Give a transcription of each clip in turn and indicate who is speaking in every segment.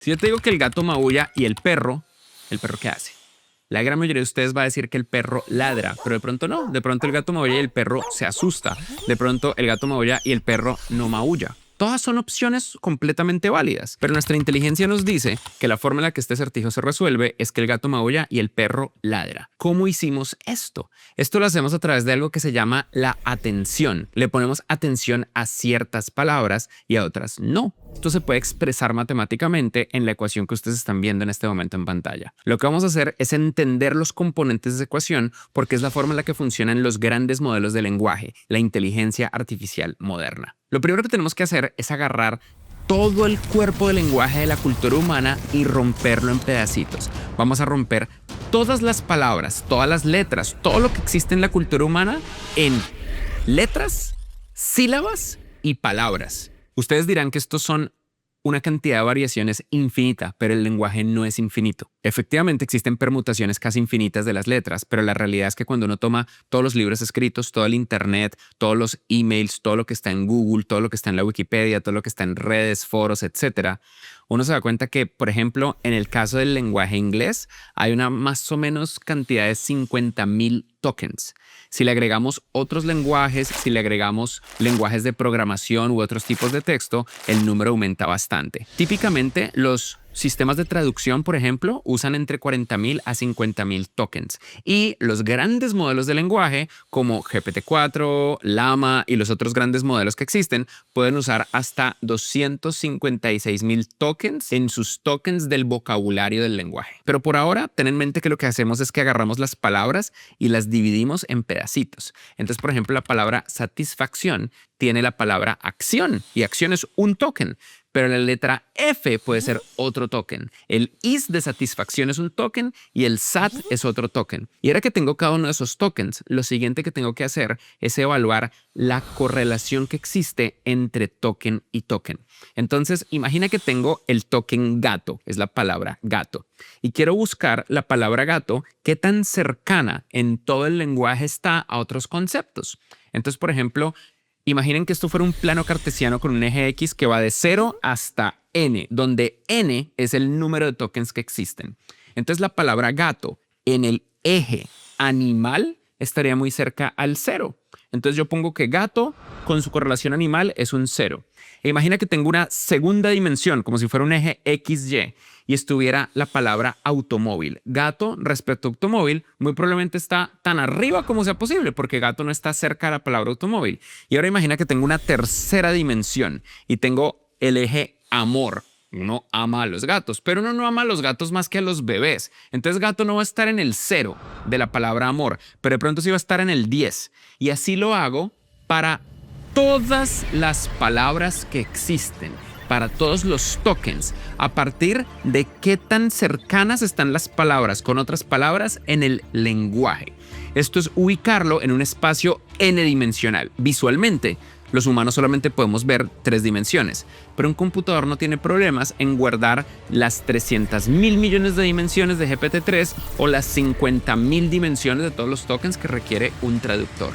Speaker 1: Si yo te digo que el gato maulla y ¿el perro qué hace? La gran mayoría de ustedes va a decir que el perro ladra, pero de pronto no. De pronto el gato maulla y el perro se asusta. De pronto el gato maulla y el perro no maulla. Todas son opciones completamente válidas, pero nuestra inteligencia nos dice que la forma en la que este acertijo se resuelve es que el gato maulla y el perro ladra. ¿Cómo hicimos esto? Esto lo hacemos a través de algo que se llama la atención. Le ponemos atención a ciertas palabras y a otras no. Esto se puede expresar matemáticamente en la ecuación que ustedes están viendo en este momento en pantalla. Lo que vamos a hacer es entender los componentes de esa ecuación porque es la forma en la que funcionan los grandes modelos de lenguaje, la inteligencia artificial moderna. Lo primero que tenemos que hacer es agarrar todo el cuerpo del lenguaje de la cultura humana y romperlo en pedacitos. Vamos a romper todas las palabras, todas las letras, todo lo que existe en la cultura humana en letras, sílabas y palabras. Ustedes dirán que estos son una cantidad de variaciones infinita, pero el lenguaje no es infinito. Efectivamente existen permutaciones casi infinitas de las letras, pero la realidad es que cuando uno toma todos los libros escritos, todo el internet, todos los emails, todo lo que está en Google, todo lo que está en la Wikipedia, todo lo que está en redes, foros, etcétera, uno se da cuenta que, por ejemplo, en el caso del lenguaje inglés, hay una más o menos cantidad de 50,000 tokens. Si le agregamos otros lenguajes, si le agregamos lenguajes de programación u otros tipos de texto, el número aumenta bastante. Típicamente, los sistemas de traducción, por ejemplo, usan entre 40,000 a 50,000 tokens. Y los grandes modelos de lenguaje, como GPT-4, Llama y los otros grandes modelos que existen, pueden usar hasta 256,000 tokens en sus tokens del vocabulario del lenguaje. Pero por ahora, ten en mente que lo que hacemos es que agarramos las palabras y las dividimos en pedacitos. Entonces, por ejemplo, la palabra satisfacción tiene la palabra acción y acción es un token. Pero la letra F puede ser otro token. El is de satisfacción es un token y el sat es otro token. Y ahora que tengo cada uno de esos tokens, lo siguiente que tengo que hacer es evaluar la correlación que existe entre token y token. Entonces, imagina que tengo el token gato, es la palabra gato. Y quiero buscar la palabra gato, qué tan cercana en todo el lenguaje está a otros conceptos. Entonces, por ejemplo, imaginen que esto fuera un plano cartesiano con un eje X que va de 0 hasta n, donde n es el número de tokens que existen. Entonces la palabra gato en el eje animal estaría muy cerca al 0. Entonces yo pongo que gato con su correlación animal es un 0. E imagina que tengo una segunda dimensión, como si fuera un eje XY, y estuviera la palabra automóvil. Gato respecto a automóvil muy probablemente está tan arriba como sea posible, porque gato no está cerca de la palabra automóvil. Y ahora imagina que tengo una tercera dimensión y tengo el eje amor. Uno ama a los gatos, pero uno no ama a los gatos más que a los bebés. Entonces gato no va a estar en el 0 de la palabra amor, pero de pronto sí va a estar en el 10. Y así lo hago para todas las palabras que existen, para todos los tokens, a partir de qué tan cercanas están las palabras con otras palabras en el lenguaje. Esto es ubicarlo en un espacio n-dimensional. Visualmente, los humanos solamente podemos ver 3 dimensiones, pero un computador no tiene problemas en guardar las 300,000 millones de dimensiones de GPT-3 o las 50,000 dimensiones de todos los tokens que requiere un traductor.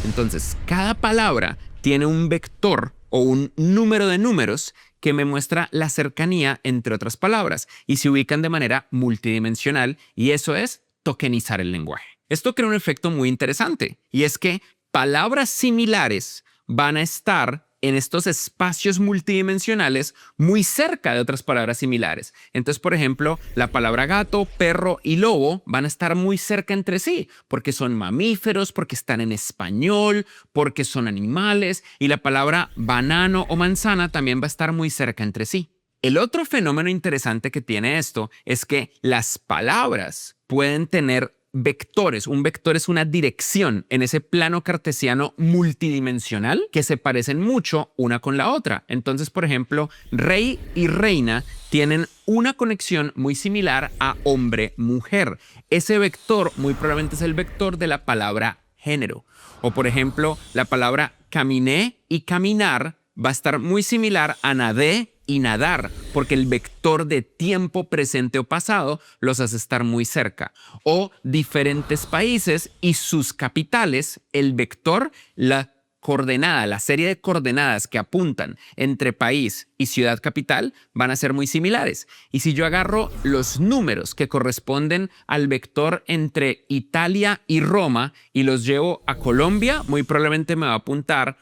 Speaker 1: Entonces, cada palabra tiene un vector o un número de números que me muestra la cercanía entre otras palabras y se ubican de manera multidimensional, y eso es tokenizar el lenguaje. Esto crea un efecto muy interesante, y es que palabras similares van a estar en estos espacios multidimensionales muy cerca de otras palabras similares. Entonces, por ejemplo, la palabra gato, perro y lobo van a estar muy cerca entre sí, porque son mamíferos, porque están en español, porque son animales, y la palabra banano o manzana también va a estar muy cerca entre sí. El otro fenómeno interesante que tiene esto es que las palabras pueden tener vectores. Un vector es una dirección en ese plano cartesiano multidimensional que se parecen mucho una con la otra. Entonces, por ejemplo, rey y reina tienen una conexión muy similar a hombre-mujer. Ese vector muy probablemente es el vector de la palabra género. O, por ejemplo, la palabra caminé y caminar va a estar muy similar a nadé y nadar, porque el vector de tiempo presente o pasado los hace estar muy cerca. O diferentes países y sus capitales, el vector, la coordenada, la serie de coordenadas que apuntan entre país y ciudad capital van a ser muy similares. Y si yo agarro los números que corresponden al vector entre Italia y Roma y los llevo a Colombia, muy probablemente me va a apuntar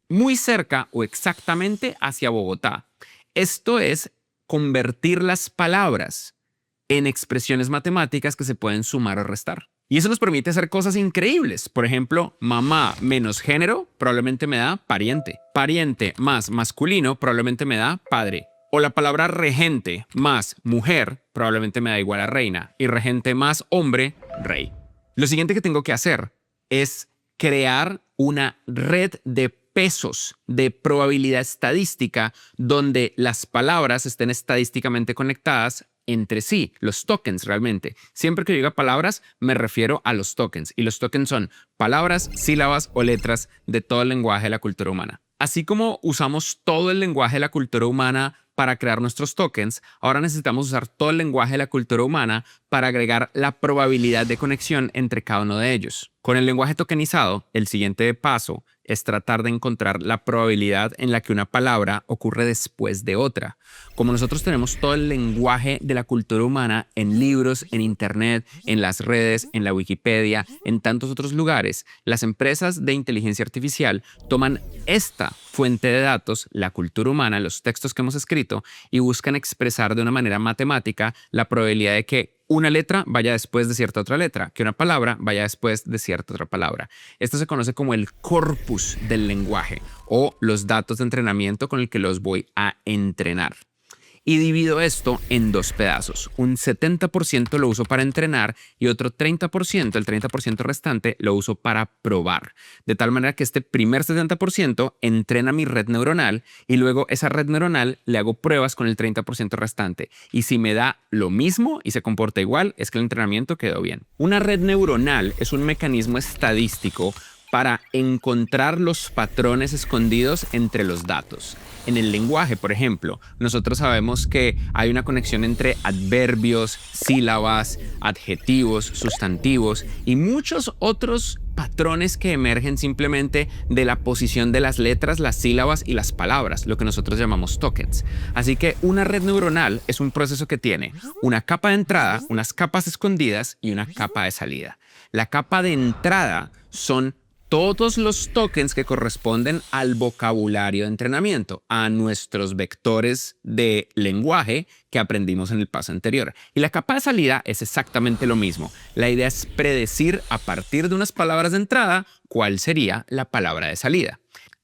Speaker 1: muy cerca o exactamente hacia Bogotá. Esto es convertir las palabras en expresiones matemáticas que se pueden sumar o restar. Y eso nos permite hacer cosas increíbles. Por ejemplo, mamá menos género probablemente me da pariente. Pariente más masculino probablemente me da padre. O la palabra regente más mujer probablemente me da igual a reina. Y regente más hombre, rey. Lo siguiente que tengo que hacer es crear una red de pesos de probabilidad estadística donde las palabras estén estadísticamente conectadas entre sí, los tokens realmente. Siempre que yo diga palabras, me refiero a los tokens. Y los tokens son palabras, sílabas o letras de todo el lenguaje de la cultura humana. Así como usamos todo el lenguaje de la cultura humana para crear nuestros tokens, ahora necesitamos usar todo el lenguaje de la cultura humana para agregar la probabilidad de conexión entre cada uno de ellos. Con el lenguaje tokenizado, el siguiente paso es tratar de encontrar la probabilidad en la que una palabra ocurre después de otra. Como nosotros tenemos todo el lenguaje de la cultura humana en libros, en internet, en las redes, en la Wikipedia, en tantos otros lugares, las empresas de inteligencia artificial toman esta fuente de datos, la cultura humana, los textos que hemos escrito, y buscan expresar de una manera matemática la probabilidad de que una letra vaya después de cierta otra letra, que una palabra vaya después de cierta otra palabra. Esto se conoce como el corpus del lenguaje o los datos de entrenamiento con el que los voy a entrenar. Y divido esto en dos pedazos. Un 70% lo uso para entrenar y otro 30%, el 30% restante, lo uso para probar. De tal manera que este primer 70% entrena mi red neuronal y luego esa red neuronal le hago pruebas con el 30% restante. Y si me da lo mismo y se comporta igual, es que el entrenamiento quedó bien. Una red neuronal es un mecanismo estadístico para encontrar los patrones escondidos entre los datos. En el lenguaje, por ejemplo, nosotros sabemos que hay una conexión entre adverbios, sílabas, adjetivos, sustantivos y muchos otros patrones que emergen simplemente de la posición de las letras, las sílabas y las palabras, lo que nosotros llamamos tokens. Así que una red neuronal es un proceso que tiene una capa de entrada, unas capas escondidas y una capa de salida. La capa de entrada son todos los tokens que corresponden al vocabulario de entrenamiento, a nuestros vectores de lenguaje que aprendimos en el paso anterior. Y la capa de salida es exactamente lo mismo. La idea es predecir a partir de unas palabras de entrada cuál sería la palabra de salida.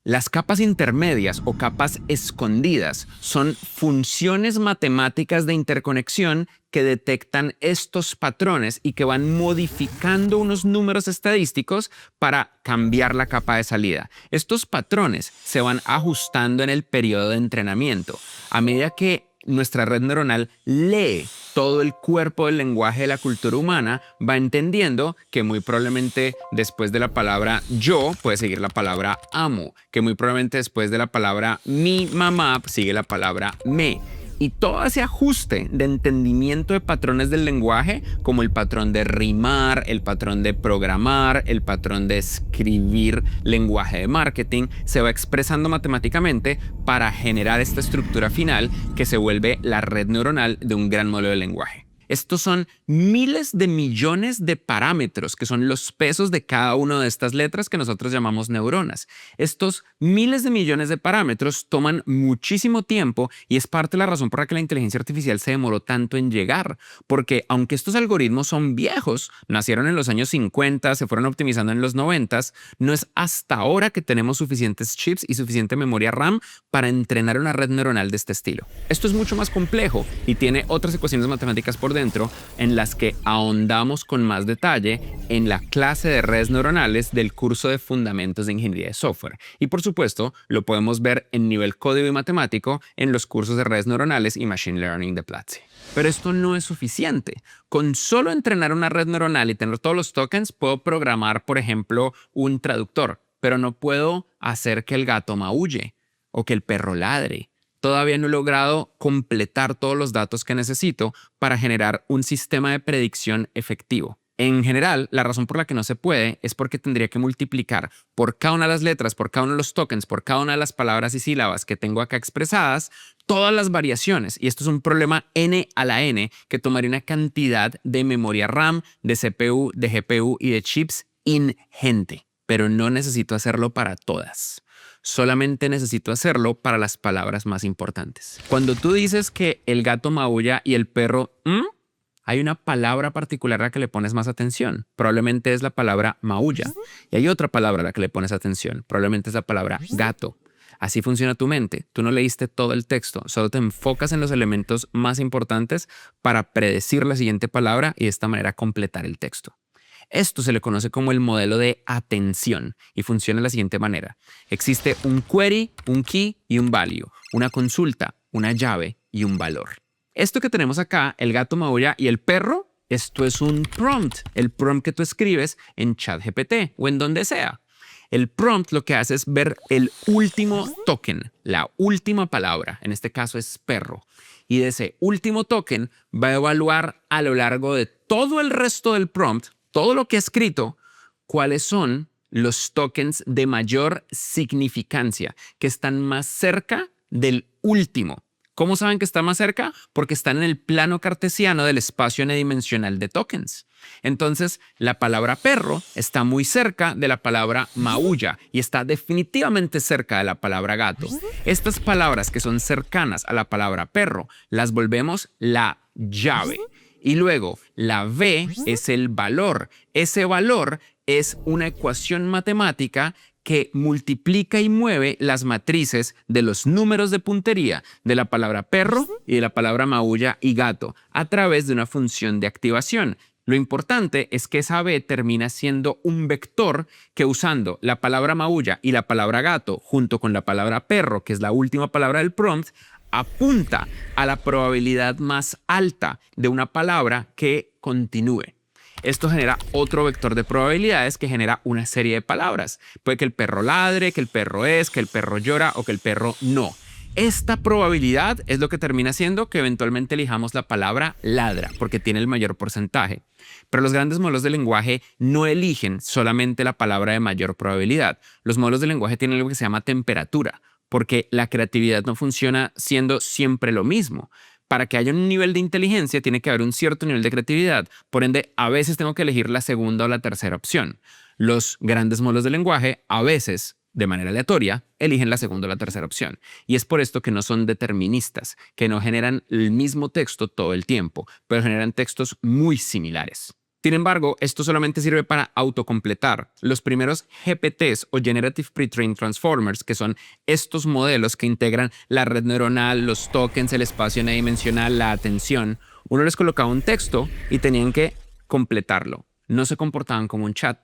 Speaker 1: Las capas intermedias o capas escondidas son funciones matemáticas de interconexión que detectan estos patrones y que van modificando unos números estadísticos para cambiar la capa de salida. Estos patrones se van ajustando en el periodo de entrenamiento. A medida que nuestra red neuronal lee todo el cuerpo del lenguaje de la cultura humana, va entendiendo que muy probablemente después de la palabra yo puede seguir la palabra amo, que muy probablemente después de la palabra mi mamá sigue la palabra me. Y todo ese ajuste de entendimiento de patrones del lenguaje, como el patrón de rimar, el patrón de programar, el patrón de escribir lenguaje de marketing, se va expresando matemáticamente para generar esta estructura final que se vuelve la red neuronal de un gran modelo de lenguaje. Estos son miles de millones de parámetros, que son los pesos de cada una de estas letras que nosotros llamamos neuronas. Estos miles de millones de parámetros toman muchísimo tiempo y es parte de la razón por la que la inteligencia artificial se demoró tanto en llegar. Porque aunque estos algoritmos son viejos, nacieron en los años 50, se fueron optimizando en los 90, no es hasta ahora que tenemos suficientes chips y suficiente memoria RAM para entrenar una red neuronal de este estilo. Esto es mucho más complejo y tiene otras ecuaciones matemáticas por dentro en las que ahondamos con más detalle en la clase de redes neuronales del curso de Fundamentos de Ingeniería de Software. Y por supuesto, lo podemos ver en nivel código y matemático en los cursos de redes neuronales y Machine Learning de Platzi. Pero esto no es suficiente. Con solo entrenar una red neuronal y tener todos los tokens, puedo programar, por ejemplo, un traductor, pero no puedo hacer que el gato maulle o que el perro ladre. Todavía no he logrado completar todos los datos que necesito para generar un sistema de predicción efectivo. En general, la razón por la que no se puede es porque tendría que multiplicar por cada una de las letras, por cada uno de los tokens, por cada una de las palabras y sílabas que tengo acá expresadas, todas las variaciones. Y esto es un problema n a la n que tomaría una cantidad de memoria RAM, de CPU, de GPU y de chips ingente. Pero no necesito hacerlo para todas. Solamente necesito hacerlo para las palabras más importantes. Cuando tú dices que el gato maulla y el perro... hay una palabra particular a la que le pones más atención. Probablemente es la palabra maulla. Y hay otra palabra a la que le pones atención. Probablemente es la palabra gato. Así funciona tu mente. Tú no leíste todo el texto. Solo te enfocas en los elementos más importantes para predecir la siguiente palabra y de esta manera completar el texto. Esto se le conoce como el modelo de atención y funciona de la siguiente manera. Existe un query, un key y un value. Una consulta, una llave y un valor. Esto que tenemos acá, el gato maulla y el perro, esto es un prompt. El prompt que tú escribes en ChatGPT o en donde sea. El prompt lo que hace es ver el último token, la última palabra. En este caso es perro. Y de ese último token va a evaluar a lo largo de todo el resto del prompt, todo lo que ha escrito, cuáles son los tokens de mayor significancia, que están más cerca del último. ¿Cómo saben que está más cerca? Porque están en el plano cartesiano del espacio n-dimensional de tokens. Entonces, la palabra perro está muy cerca de la palabra maulla y está definitivamente cerca de la palabra gato. Estas palabras que son cercanas a la palabra perro las volvemos la llave. Y luego, la V es el valor. Ese valor es una ecuación matemática que multiplica y mueve las matrices de los números de puntería de la palabra perro y de la palabra maulla y gato a través de una función de activación. Lo importante es que esa B termina siendo un vector que usando la palabra maulla y la palabra gato junto con la palabra perro, que es la última palabra del prompt, apunta a la probabilidad más alta de una palabra que continúe. Esto genera otro vector de probabilidades que genera una serie de palabras. Puede que el perro ladre, que el perro es, que el perro llora o que el perro no. Esta probabilidad es lo que termina siendo que eventualmente elijamos la palabra ladra porque tiene el mayor porcentaje. Pero los grandes modelos de lenguaje no eligen solamente la palabra de mayor probabilidad. Los modelos de lenguaje tienen algo que se llama temperatura porque la creatividad no funciona siendo siempre lo mismo. Para que haya un nivel de inteligencia tiene que haber un cierto nivel de creatividad. Por ende, a veces tengo que elegir la segunda o la tercera opción. Los grandes modelos de lenguaje, a veces, de manera aleatoria, eligen la segunda o la tercera opción. Y es por esto que no son deterministas, que no generan el mismo texto todo el tiempo, pero generan textos muy similares. Sin embargo, esto solamente sirve para autocompletar. Los primeros GPTs o Generative Pre-trained Transformers, que son estos modelos que integran la red neuronal, los tokens, el espacio n-dimensional, la atención, uno les colocaba un texto y tenían que completarlo. No se comportaban como un chat.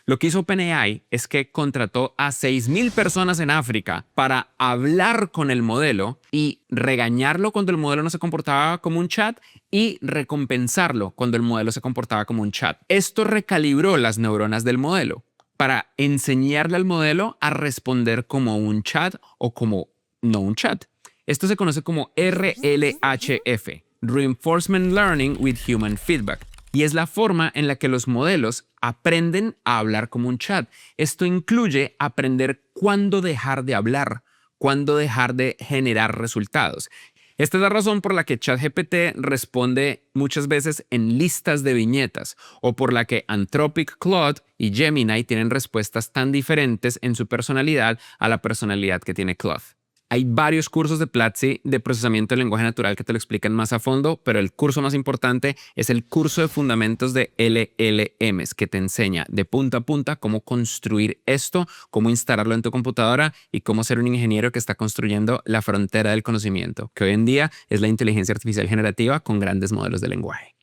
Speaker 1: Lo que hizo OpenAI es que contrató a 6,000 personas en África para hablar con el modelo y regañarlo cuando el modelo no se comportaba como un chat y recompensarlo cuando el modelo se comportaba como un chat. Esto recalibró las neuronas del modelo para enseñarle al modelo a responder como un chat o como no un chat. Esto se conoce como RLHF, Reinforcement Learning with Human Feedback. Y es la forma en la que los modelos aprenden a hablar como un chat. Esto incluye aprender cuándo dejar de hablar, cuándo dejar de generar resultados. Esta es la razón por la que ChatGPT responde muchas veces en listas de viñetas o por la que Anthropic, Claude y Gemini tienen respuestas tan diferentes en su personalidad a la personalidad que tiene Claude. Hay varios cursos de Platzi de procesamiento del lenguaje natural que te lo explican más a fondo, pero el curso más importante es el curso de fundamentos de LLMs, que te enseña de punta a punta cómo construir esto, cómo instalarlo en tu computadora y cómo ser un ingeniero que está construyendo la frontera del conocimiento, que hoy en día es la inteligencia artificial generativa con grandes modelos de lenguaje.